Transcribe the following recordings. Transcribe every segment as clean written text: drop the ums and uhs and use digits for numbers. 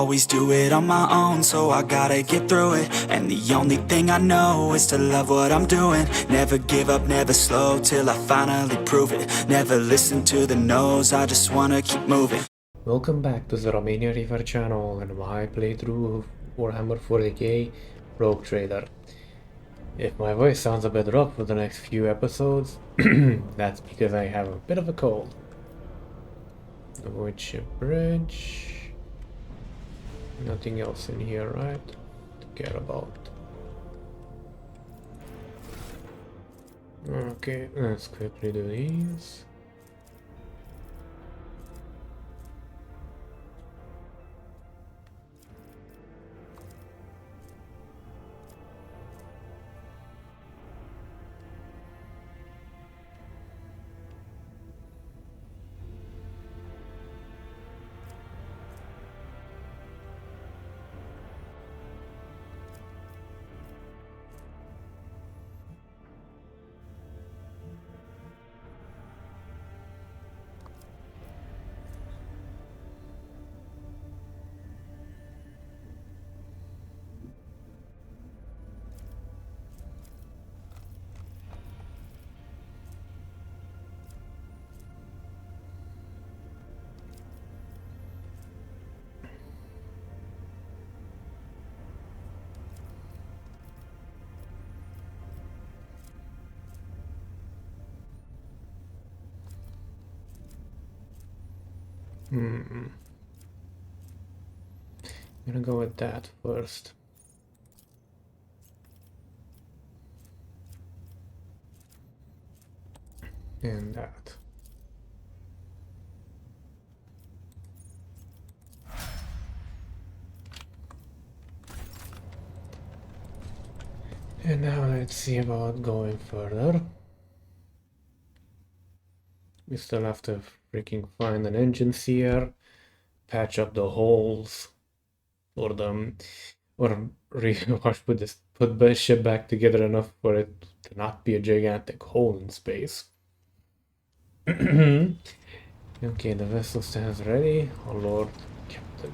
always do it on my own, so I gotta get through it. And the only thing I know is to love what I'm doing. Never give up, never slow, till I finally prove it. Never listen to the no's, I just wanna keep moving. Welcome back to the Romanian Reaver channel and my playthrough of Warhammer 40k Rogue Trader. If my voice sounds a bit rough for the next few episodes, that's because I have a bit of a cold. Avoid ship bridge. Nothing else in here, right? To care about. Okay, let's quickly do these. I'm gonna go with that first. And that. And now let's see about going further. We still have to freaking find an engine seer, patch up the holes for them, or put the ship back together enough for it to not be a gigantic hole in space. Okay, the vessel stands ready. Oh Lord, Captain.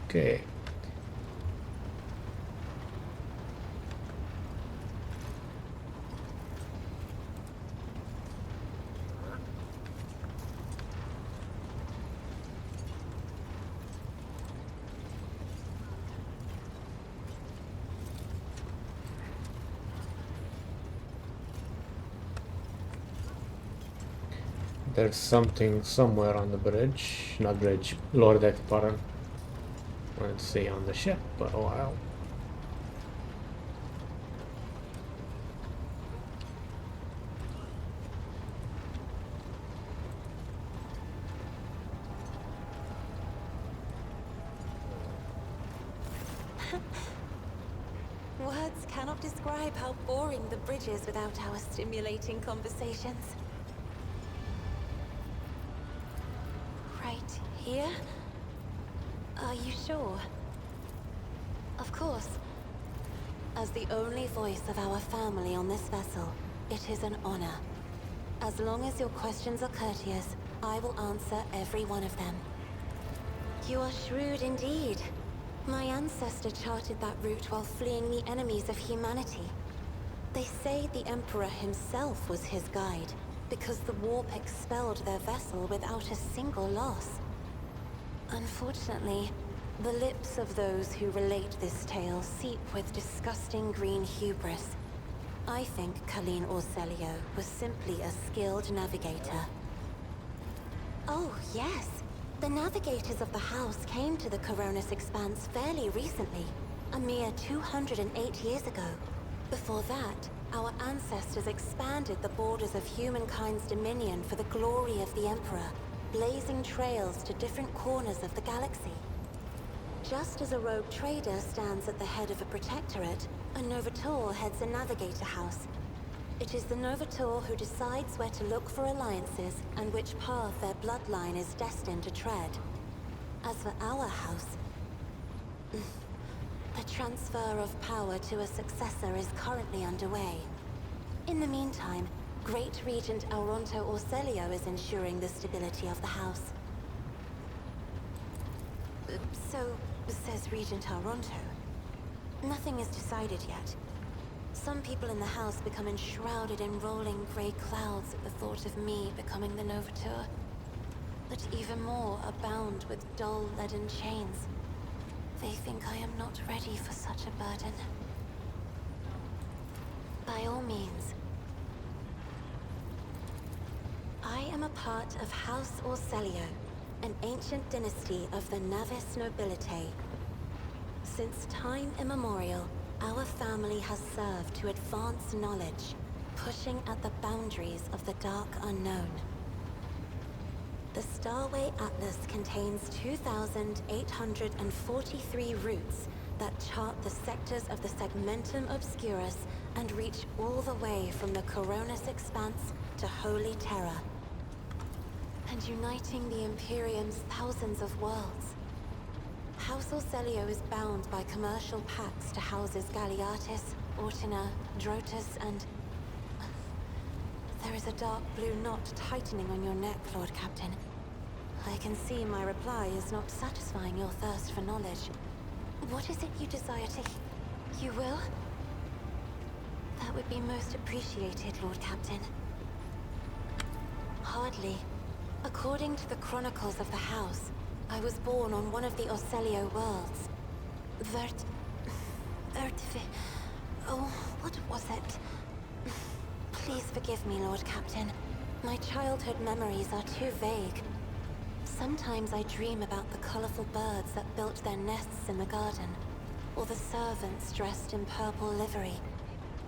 Okay. There's something somewhere on the bridge. Not bridge, lower deck, pardon. Let's say on the ship, but oh well. Words cannot describe how boring the bridge is without our stimulating conversations. Right here? Are you sure? Of course. As the only voice of our family on this vessel, it is an honor. As long as your questions are courteous, I will answer every one of them. You are shrewd indeed. My ancestor charted that route while fleeing the enemies of humanity. They say the Emperor himself was his guide, because the warp expelled their vessel without a single loss. Unfortunately, the lips of those who relate this tale seep with disgusting green hubris. I think Colleen Orselio was simply a skilled navigator. Oh, yes. The navigators of the house came to the Coronis Expanse fairly recently, a mere 208 years ago. Before that, our ancestors expanded the borders of humankind's dominion for the glory of the Emperor, blazing trails to different corners of the galaxy. Just as a rogue trader stands at the head of a protectorate, a Novator heads a navigator house. It is the Novator who decides where to look for alliances and which path their bloodline is destined to tread. As for our house, the transfer of power to a successor is currently underway. In the meantime, Great Regent Auronto Orselio is ensuring the stability of the house. So says Regent Aronto. Nothing is decided yet. Some people in the house become enshrouded in rolling grey clouds at the thought of me becoming the Novateur. But even more are bound with dull leaden chains. They think I am not ready for such a burden. By all means. I am a part of House Orselio, an ancient dynasty of the Navis nobility. Since time immemorial, our family has served to advance knowledge, pushing at the boundaries of the dark unknown. The Starway Atlas contains 2,843 routes that chart the sectors of the Segmentum Obscurus and reach all the way from the Coronis Expanse to Holy Terra, and uniting the Imperium's thousands of worlds. House Orselio is bound by commercial pacts to houses Galeatis, Ortina, Drotus, and... There is a dark blue knot tightening on your neck, Lord Captain. I can see my reply is not satisfying your thirst for knowledge. What is it you desire to... You will? That would be most appreciated, Lord Captain. Hardly. According to the chronicles of the house, I was born on one of the Orselio worlds. Oh, what was it? Please forgive me, Lord Captain. My childhood memories are too vague. Sometimes I dream about the colorful birds that built their nests in the garden, or the servants dressed in purple livery,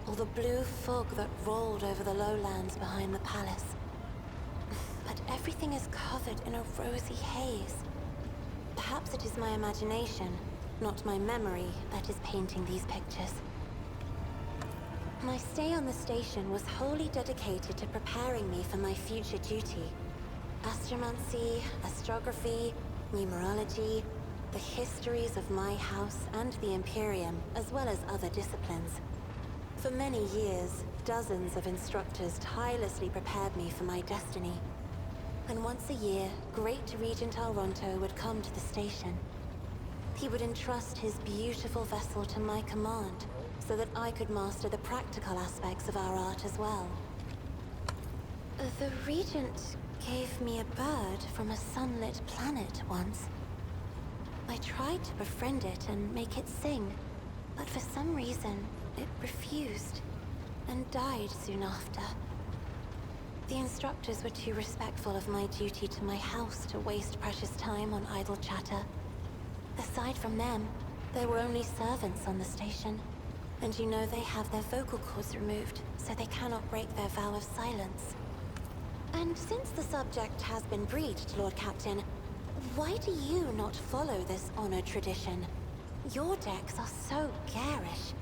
or the blue fog that rolled over the lowlands behind the palace. But everything is covered in a rosy haze. Perhaps it is my imagination, not my memory, that is painting these pictures. My stay on the station was wholly dedicated to preparing me for my future duty. Astromancy, astrography, numerology, the histories of my house and the Imperium, as well as other disciplines. For many years, dozens of instructors tirelessly prepared me for my destiny. And once a year, Great Regent Aronto would come to the station. He would entrust his beautiful vessel to my command, so that I could master the practical aspects of our art as well. The Regent gave me a bird from a sunlit planet once. I tried to befriend it and make it sing, but for some reason, it refused, and died soon after. The instructors were too respectful of my duty to my house to waste precious time on idle chatter. Aside from them, there were only servants on the station, and you know they have their vocal cords removed, so they cannot break their vow of silence. And since the subject has been breached, Lord Captain, why do you not follow this honored tradition? Your decks are so garish.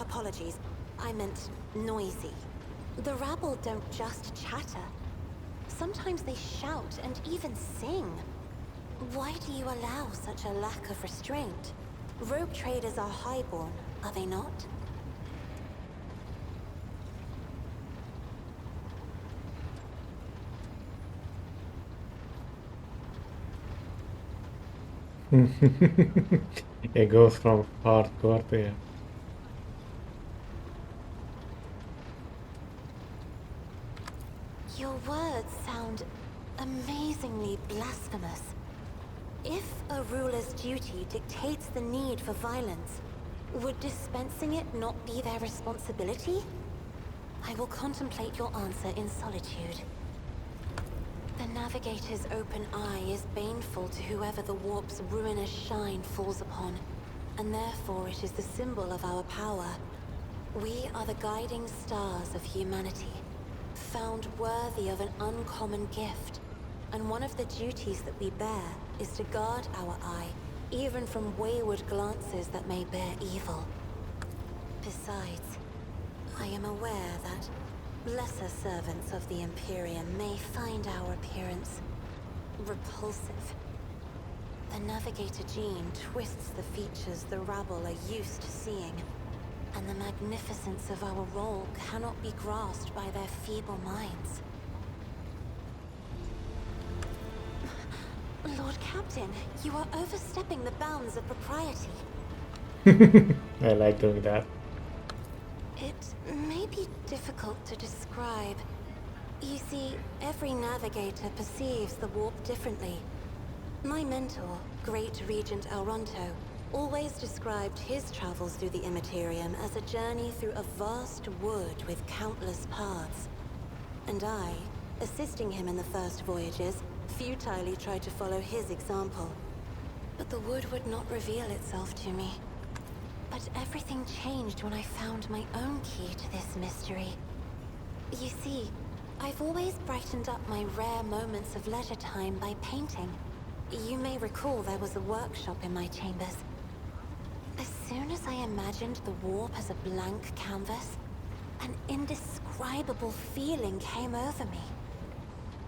Apologies, I meant noisy. The rabble don't just chatter. Sometimes they shout and even sing. Why do you allow such a lack of restraint? Rogue traders are highborn, are they not? It goes from hardcore to yeah. Your words sound amazingly blasphemous. If a ruler's duty dictates the need for violence, would dispensing it not be their responsibility? I will contemplate your answer in solitude. The Navigator's open eye is baneful to whoever the warp's ruinous shine falls upon, and therefore it is the symbol of our power. We are the guiding stars of humanity, found worthy of an uncommon gift, and one of the duties that we bear is to guard our eye, even from wayward glances that may bear evil. Besides, I am aware that lesser servants of the Imperium may find our appearance repulsive. The Navigator gene twists the features the rabble are used to seeing, and the magnificence of our role cannot be grasped by their feeble minds. Lord Captain, you are overstepping the bounds of propriety. I like doing that. It may be difficult to describe. You see, every navigator perceives the warp differently. My mentor, Great Regent Elronto, always described his travels through the Immaterium as a journey through a vast wood with countless paths. And I, assisting him in the first voyages, futilely tried to follow his example. But the wood would not reveal itself to me. But everything changed when I found my own key to this mystery. You see, I've always brightened up my rare moments of leisure time by painting. You may recall there was a workshop in my chambers. As soon as I imagined the warp as a blank canvas, an indescribable feeling came over me.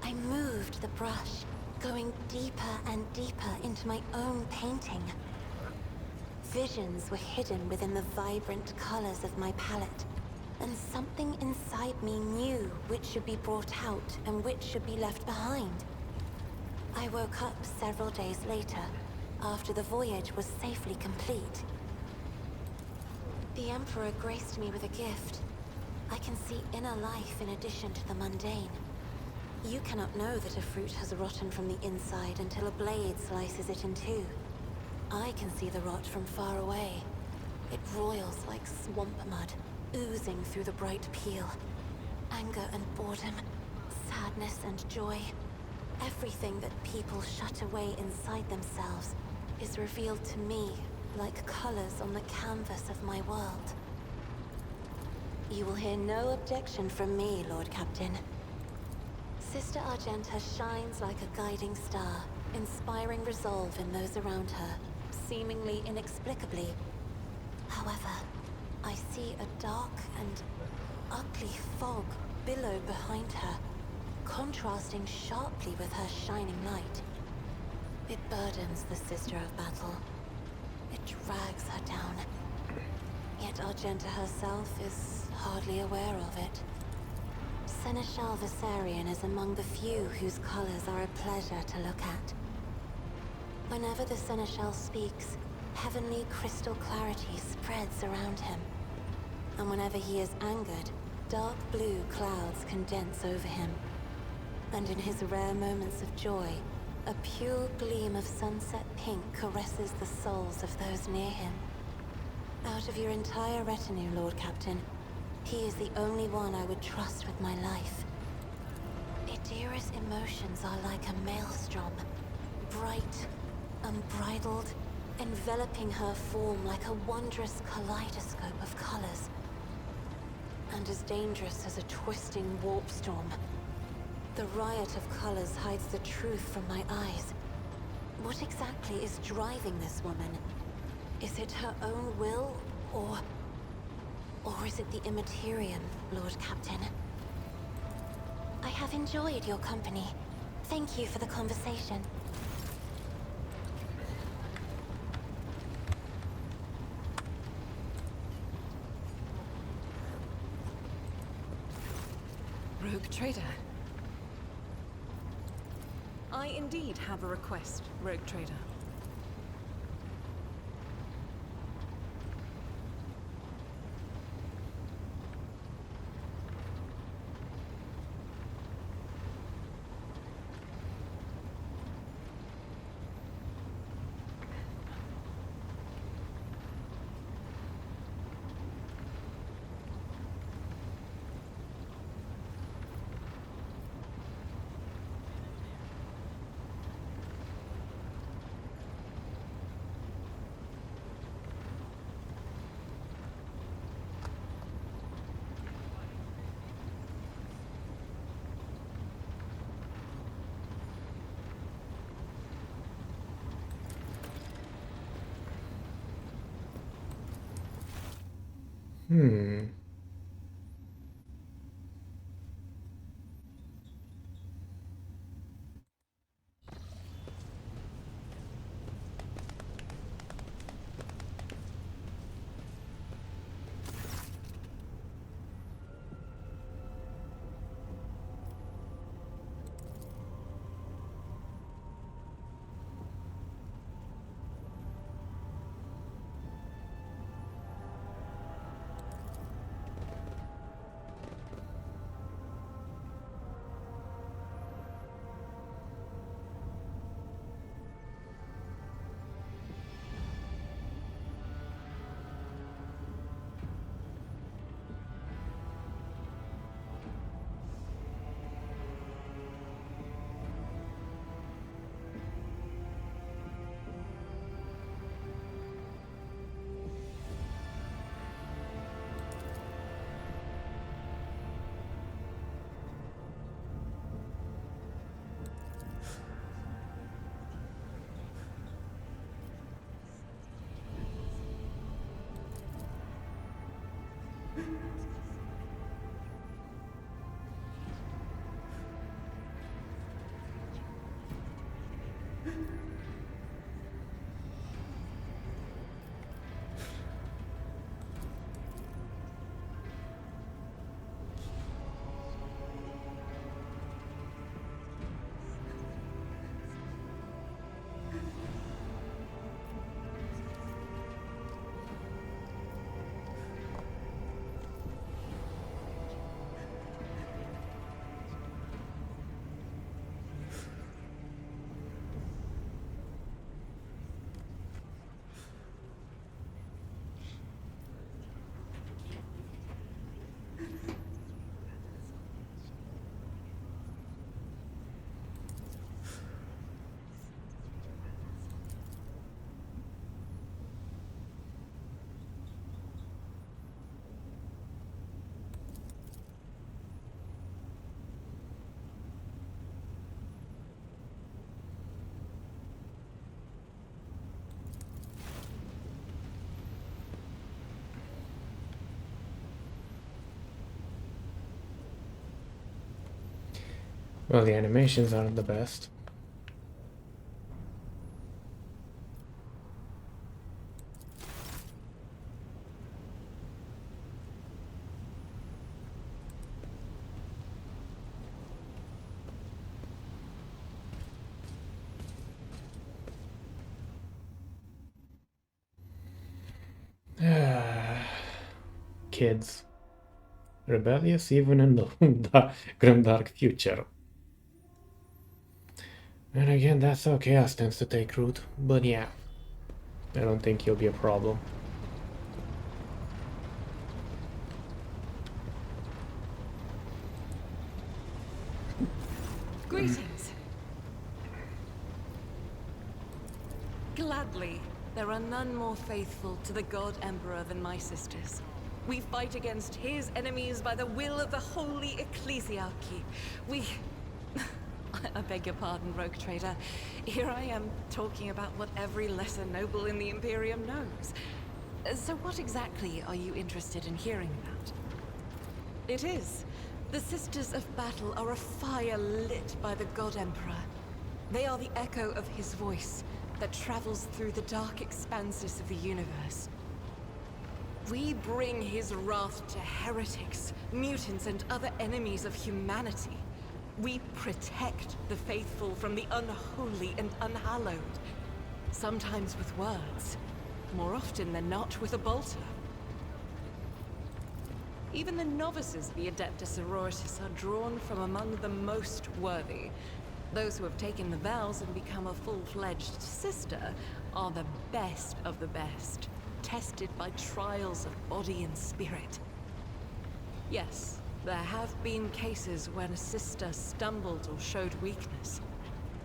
I moved the brush, going deeper and deeper into my own painting. Visions were hidden within the vibrant colors of my palette, and something inside me knew which should be brought out and which should be left behind. I woke up several days later, after the voyage was safely complete. The Emperor graced me with a gift. I can see inner life in addition to the mundane. You cannot know that a fruit has rotten from the inside until a blade slices it in two. I can see the rot from far away. It roils like swamp mud, oozing through the bright peel. Anger and boredom, sadness and joy. Everything that people shut away inside themselves is revealed to me like colors on the canvas of my world. You will hear no objection from me, Lord Captain. Sister Argenta shines like a guiding star, inspiring resolve in those around her, seemingly inexplicably. However, I see a dark and ugly fog billow behind her, contrasting sharply with her shining light. It burdens the Sister of Battle. It drags her down. Yet Argenta herself is hardly aware of it. Seneschal Viserion is among the few whose colors are a pleasure to look at. Whenever the Seneschal speaks, heavenly crystal clarity spreads around him. And whenever he is angered, dark blue clouds condense over him. And in his rare moments of joy, a pure gleam of sunset pink caresses the souls of those near him. Out of your entire retinue, Lord Captain, he is the only one I would trust with my life. Idira's emotions are like a maelstrom, bright, unbridled, enveloping her form like a wondrous kaleidoscope of colors. And as dangerous as a twisting warp storm. The riot of colors hides the truth from my eyes. What exactly is driving this woman? Is it her own will, or is it the Immaterium, Lord Captain? I have enjoyed your company. Thank you for the conversation. Rogue Trader. I indeed have a request, Rogue Trader. Hmm. Well, the animations aren't the best. Kids. Rebellious even in the grimdark future. And again, that's how chaos tends to take root. But yeah, I don't think he'll be a problem. Greetings. Gladly, there are none more faithful to the God Emperor than my sisters. We fight against his enemies by the will of the Holy Ecclesiarchy. We... I beg your pardon, rogue trader. Here I am talking about what every lesser noble in the Imperium knows. So what exactly are you interested in hearing about? It is. The Sisters of Battle are a fire lit by the God Emperor. They are the echo of his voice that travels through the dark expanses of the universe. We bring his wrath to heretics, mutants, and other enemies of humanity. We protect the faithful from the unholy and unhallowed. Sometimes with words, more often than not with a bolter. Even the novices, the Adeptus Sororitas, are drawn from among the most worthy. Those who have taken the vows and become a full-fledged sister are the best of the best, tested by trials of body and spirit. Yes, there have been cases when a sister stumbled or showed weakness.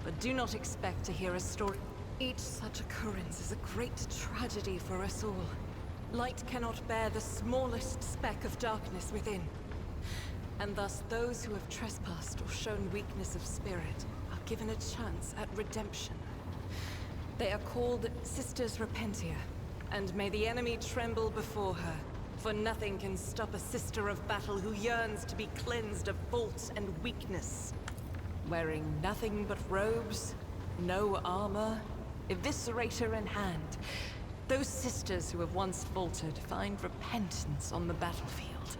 But do not expect to hear a story. Each such occurrence is a great tragedy for us all. Light cannot bear the smallest speck of darkness within. And thus those who have trespassed or shown weakness of spirit are given a chance at redemption. They are called Sisters Repentia, and may the enemy tremble before her, for nothing can stop a sister of battle who yearns to be cleansed of fault and weakness. Wearing nothing but robes, no armor, eviscerator in hand, those sisters who have once faltered find repentance on the battlefield.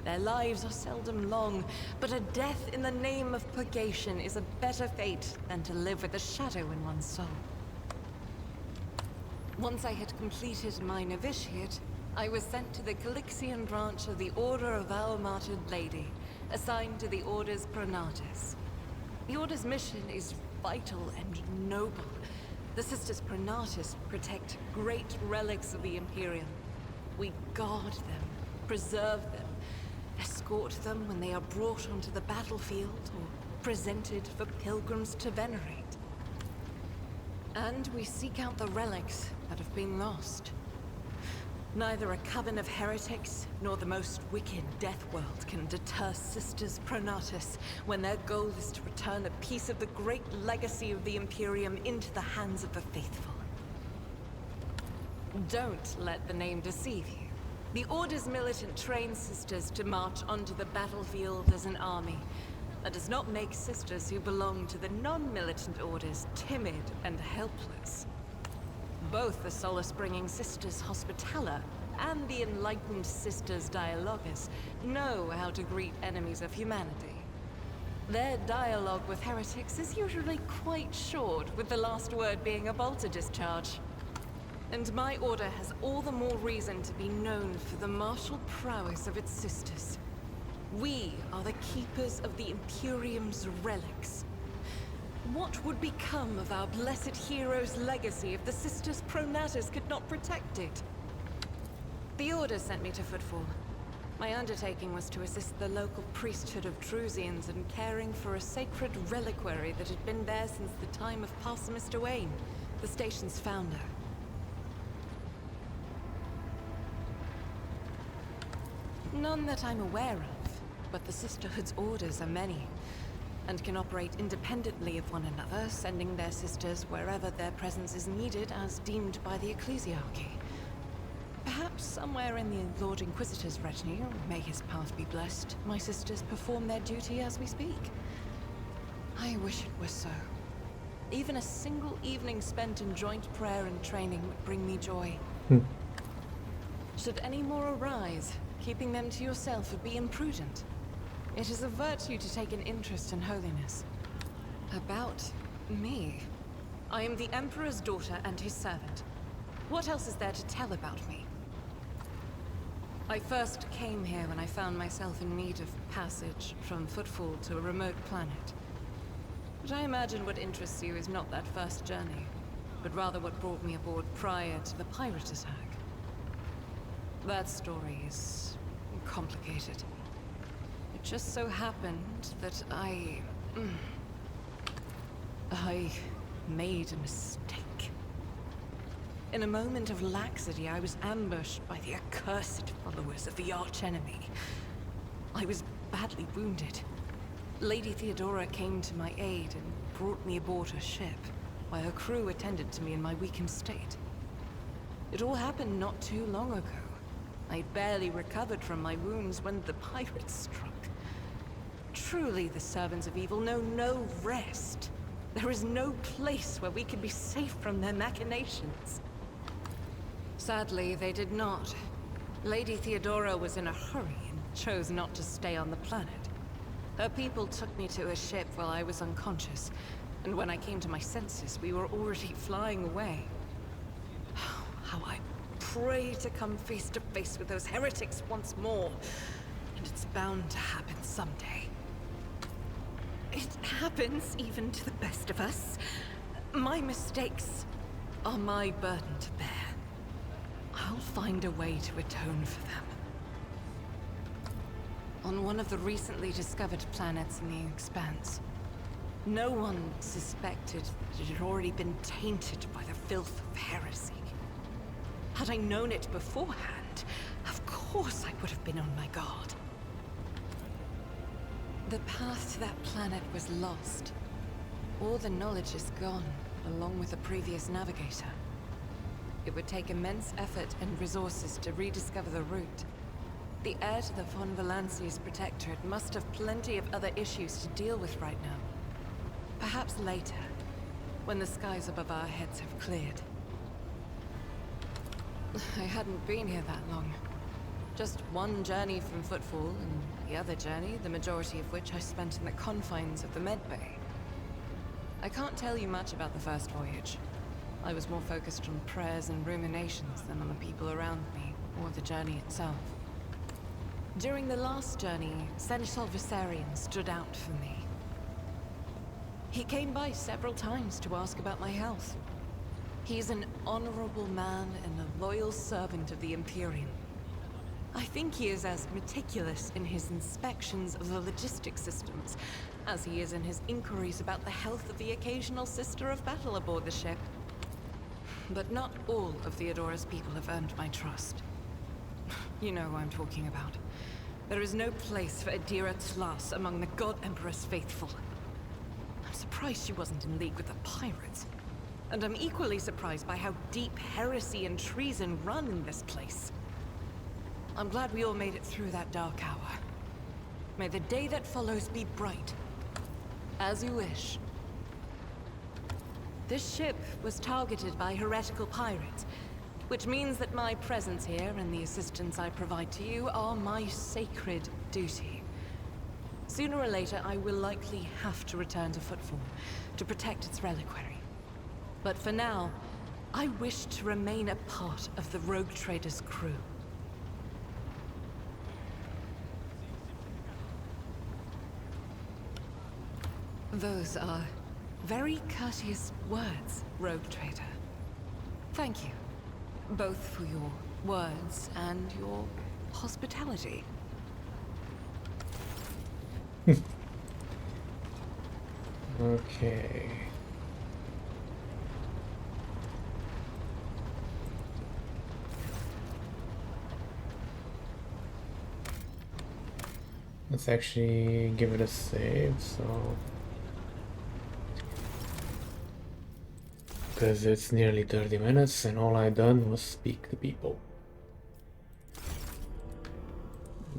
Their lives are seldom long, but a death in the name of purgation is a better fate than to live with a shadow in one's soul. Once I had completed my novitiate, I was sent to the Calixian branch of the Order of Our Martyred Lady, assigned to the Order's Pronatus. The Order's mission is vital and noble. The Sisters Pronatus protect great relics of the Imperium. We guard them, preserve them, escort them when they are brought onto the battlefield or presented for pilgrims to venerate. And we seek out the relics that have been lost. Neither a coven of heretics nor the most wicked death world can deter Sisters Pronatus when their goal is to return a piece of the great legacy of the Imperium into the hands of the faithful. Don't let the name deceive you. The Order's militant trains sisters to march onto the battlefield as an army. That does not make sisters who belong to the non-militant orders timid and helpless. Both the solace-bringing Sisters Hospitaller and the enlightened Sisters Dialogus know how to greet enemies of humanity. Their dialogue with heretics is usually quite short, with the last word being a bolter discharge. And my order has all the more reason to be known for the martial prowess of its sisters. We are the keepers of the Imperium's relics. What would become of our blessed hero's legacy if the Sisters Pronatus could not protect it? The Order sent me to Footfall. My undertaking was to assist the local priesthood of Drusians in caring for a sacred reliquary that had been there since the time of Parson Mr. Wayne, the station's founder. None that I'm aware of, but the Sisterhood's orders are many, and can operate independently of one another, sending their sisters wherever their presence is needed as deemed by the Ecclesiarchy. Perhaps somewhere in the Lord Inquisitor's retinue, may his path be blessed, my sisters perform their duty as we speak. I wish it were so. Even a single evening spent in joint prayer and training would bring me joy. Should any more arise, keeping them to yourself would be imprudent. It is a virtue to take an interest in holiness. About me. I am the Emperor's daughter and his servant. What else is there to tell about me? I first came here when I found myself in need of passage from Footfall to a remote planet. But I imagine what interests you is not that first journey, but rather what brought me aboard prior to the pirate attack. That story is complicated. It just so happened that I made a mistake. In a moment of laxity, I was ambushed by the accursed followers of the archenemy. I was badly wounded. Lady Theodora came to my aid and brought me aboard her ship, while her crew attended to me in my weakened state. It all happened not too long ago. I barely recovered from my wounds when the pirates struck. Truly, the servants of evil know no rest. There is no place where we can be safe from their machinations. Sadly, they did not. Lady Theodora was in a hurry and chose not to stay on the planet. Her people took me to a ship while I was unconscious, and when I came to my senses, we were already flying away. How I pray to come face to face with those heretics once more, and it's bound to happen someday. It happens even to the best of us. My mistakes are my burden to bear. I'll find a way to atone for them. On one of the recently discovered planets in the Expanse, no one suspected that it had already been tainted by the filth of heresy. Had I known it beforehand, of course I would have been on my guard. The path to that planet was lost. All the knowledge is gone, along with the previous navigator. It would take immense effort and resources to rediscover the route. The heir to the von Valanci's protectorate must have plenty of other issues to deal with right now. Perhaps later, when the skies above our heads have cleared. I hadn't been here that long. Just one journey from Footfall, and the other journey, the majority of which I spent in the confines of the Medbay. I can't tell you much about the first voyage. I was more focused on prayers and ruminations than on the people around me, or the journey itself. During the last journey, Seneschal Viserion stood out for me. He came by several times to ask about my health. He's an honorable man and a loyal servant of the Imperium. I think he is as meticulous in his inspections of the logistic systems as he is in his inquiries about the health of the occasional sister of battle aboard the ship. But not all of Theodora's people have earned my trust. You know who I'm talking about. There is no place for Adira Tlas among the God Emperor's faithful. I'm surprised she wasn't in league with the pirates. And I'm equally surprised by how deep heresy and treason run in this place. I'm glad we all made it through that dark hour. May the day that follows be bright. As you wish. This ship was targeted by heretical pirates, which means that my presence here and the assistance I provide to you are my sacred duty. Sooner or later, I will likely have to return to Footfall to protect its reliquary. But for now, I wish to remain a part of the Rogue Trader's crew. Those are very courteous words, Rogue Trader. Thank you, both for your words and your hospitality. Okay. Let's actually give it a save, so... Because it's nearly 30 minutes and all I done was speak to people.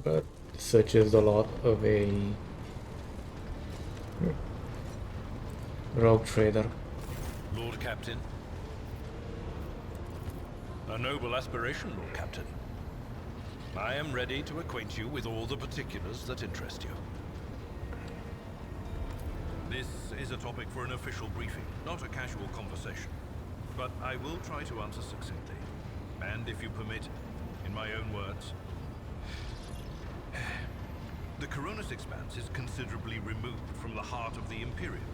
But such is a lot of a Rogue trader. Lord Captain. A noble aspiration, Lord Captain. I am ready to acquaint you with all the particulars that interest you. This is a topic for an official briefing, not a casual conversation. But I will try to answer succinctly. And if you permit, in my own words, the Coronis Expanse is considerably removed from the heart of the Imperium.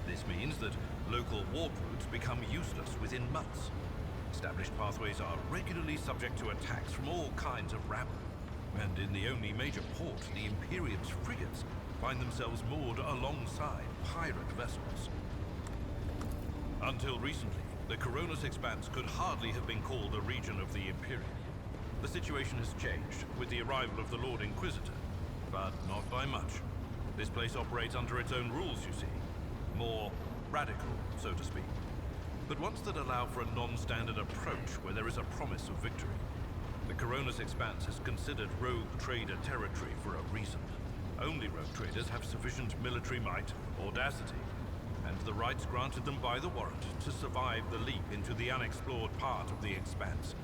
This means that local warp routes become useless within months. Established pathways are regularly subject to attacks from all kinds of rabble. And in the only major port, the Imperium's frigates find themselves moored alongside pirate vessels. Until recently, the Coronis Expanse could hardly have been called a region of the Imperium. The situation has changed with the arrival of the Lord Inquisitor, but not by much. This place operates under its own rules, you see. More radical, so to speak. But ones that allow for a non-standard approach where there is a promise of victory. The Coronis Expanse is considered rogue trader territory for a reason. Only rogue traders have sufficient military might, audacity, and the rights granted them by the warrant to survive the leap into the unexplored part of the Expanse,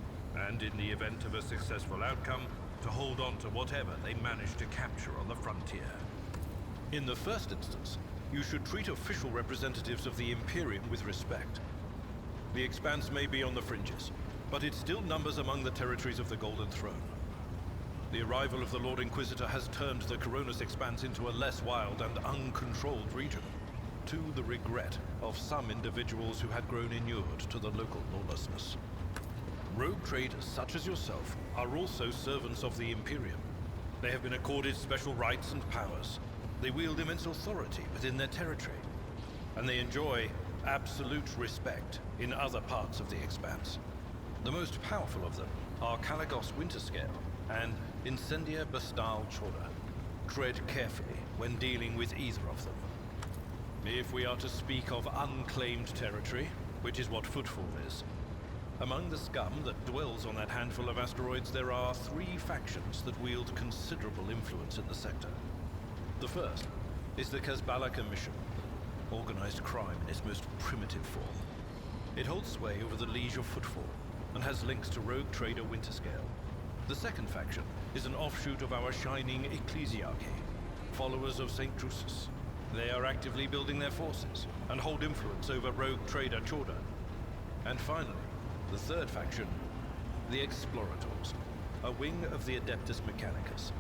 and in the event of a successful outcome, to hold on to whatever they manage to capture on the frontier. In the first instance, you should treat official representatives of the Imperium with respect. The Expanse may be on the fringes, but it still numbers among the territories of the Golden Throne. The arrival of the Lord Inquisitor has turned the Coronis Expanse into a less wild and uncontrolled region, to the regret of some individuals who had grown inured to the local lawlessness. Rogue traders such as yourself are also servants of the Imperium. They have been accorded special rights and powers. They wield immense authority within their territory, and they enjoy absolute respect in other parts of the Expanse. The most powerful of them are Caligos Winterscale and Incendia Bastal Chorda. Tread carefully when dealing with either of them. If we are to speak of unclaimed territory, which is what Footfall is, among the scum that dwells on that handful of asteroids, there are 3 factions that wield considerable influence in the sector. The first is the Kazbala Commission, organized crime in its most primitive form. It holds sway over the Liege of Footfall, and has links to rogue trader Winterscale. The second faction is an offshoot of our shining ecclesiarchy, followers of St. Drusus. They are actively building their forces, and hold influence over rogue trader Chorda. And finally, the third faction, the Explorators, a wing of the Adeptus Mechanicus.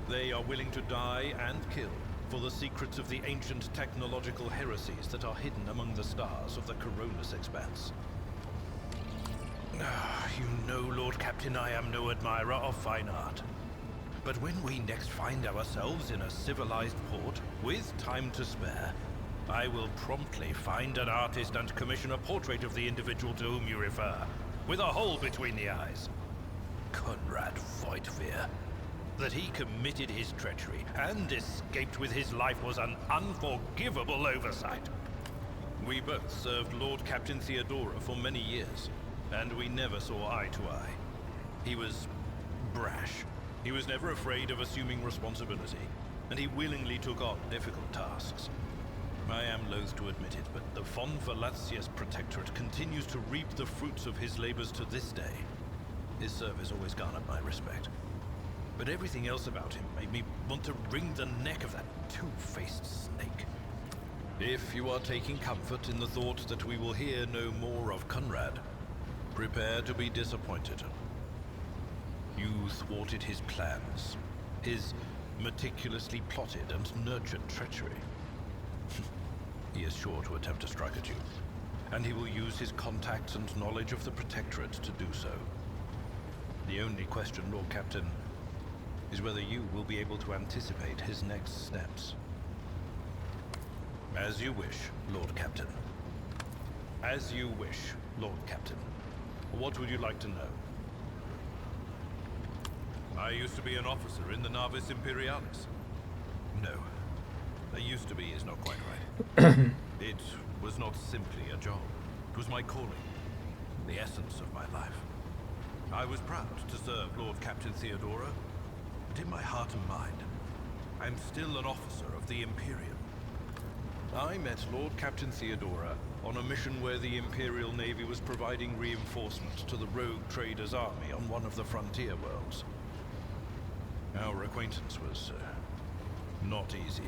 They are willing to die and kill for the secrets of the ancient technological heresies that are hidden among the stars of the Coronis Expanse. You know, Lord Captain, I am no admirer of fine art. But when we next find ourselves in a civilized port, with time to spare, I will promptly find an artist and commission a portrait of the individual to whom you refer, with a hole between the eyes. Conrad Voigtveer. That he committed his treachery and escaped with his life was an unforgivable oversight. We both served Lord Captain Theodora for many years, and we never saw eye to eye. He was brash. He was never afraid of assuming responsibility, and he willingly took on difficult tasks. I am loath to admit it, but the Von Velatius Protectorate continues to reap the fruits of his labors to this day. His service always garnered my respect. But everything else about him made me want to wring the neck of that two-faced snake. If you are taking comfort in the thought that we will hear no more of Conrad, prepare to be disappointed. You thwarted his plans, his meticulously plotted and nurtured treachery. He is sure to attempt to strike at you, and he will use his contacts and knowledge of the Protectorate to do so. The only question, Lord Captain, is whether you will be able to anticipate his next steps. As you wish, Lord Captain. As you wish, Lord Captain. What would you like to know? I used to be an officer in the Navis Imperialis. No. I used to be is not quite right. It was not simply a job. It was my calling. The essence of my life. I was proud to serve Lord Captain Theodora, but in my heart and mind, I'm still an officer of the Imperium. I met Lord Captain Theodora on a mission where the Imperial Navy was providing reinforcements to the rogue traders' army on one of the frontier worlds. Our acquaintance was not easy.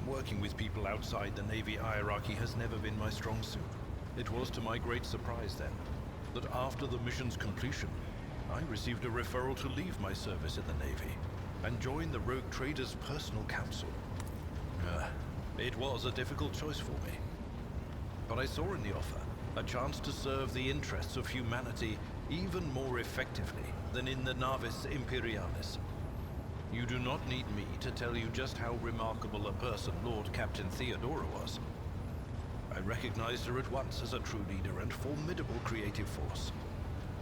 Working with people outside the Navy hierarchy has never been my strong suit. It was to my great surprise then, that after the mission's completion, I received a referral to leave my service in the Navy and join the rogue traders' personal council. It was a difficult choice for me. But I saw in the offer a chance to serve the interests of humanity even more effectively than in the Navis Imperialis. You do not need me to tell you just how remarkable a person Lord Captain Theodora was. I recognized her at once as a true leader and formidable creative force.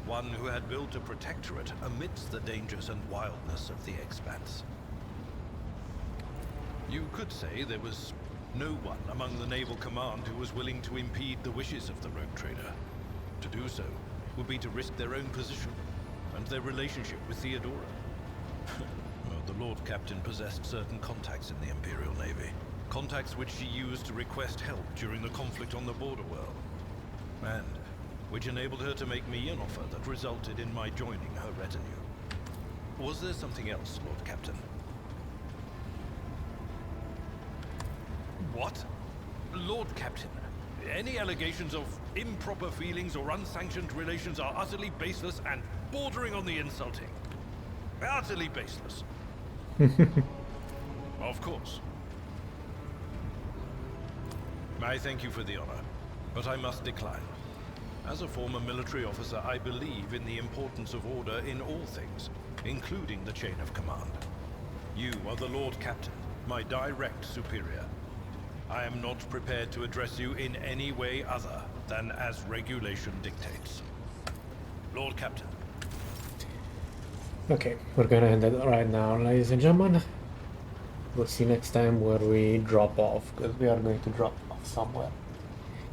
One who had built a protectorate amidst the dangers and wildness of the Expanse. You could say there was no one among the naval command who was willing to impede the wishes of the rogue trader. To do so would be to risk their own position and their relationship with Theodora. Well, the Lord Captain possessed certain contacts in the Imperial Navy. Contacts which she used to request help during the conflict on the border world. And which enabled her to make me an offer that resulted in my joining her retinue. Was there something else, Lord Captain? What? Lord Captain, any allegations of improper feelings or unsanctioned relations are utterly baseless and bordering on the insulting. Utterly baseless. Of course. I thank you for the honor, but I must decline. As a former military officer, I believe in the importance of order in all things, including the chain of command. You are the Lord Captain, my direct superior. I am not prepared to address you in any way other than as regulation dictates. Lord Captain. Okay, we're gonna end it right now, ladies and gentlemen. We'll see next time where we drop off, because we are going to drop off somewhere.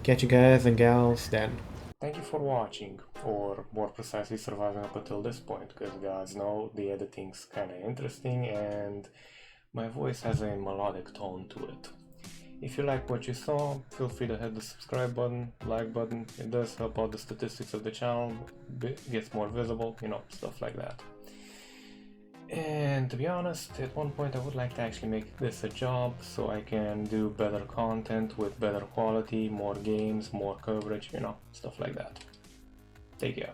Catch you guys and gals then. Thank you for watching, or more precisely surviving up until this point, because guys know the editing's kinda interesting and my voice has a melodic tone to it. If you like what you saw, feel free to hit the subscribe button, like button. It does help out the statistics of the channel, gets more visible, you know, stuff like that. And to be honest, at one point I would like to actually make this a job so I can do better content with better quality, more games, more coverage, you know, stuff like that. Take care.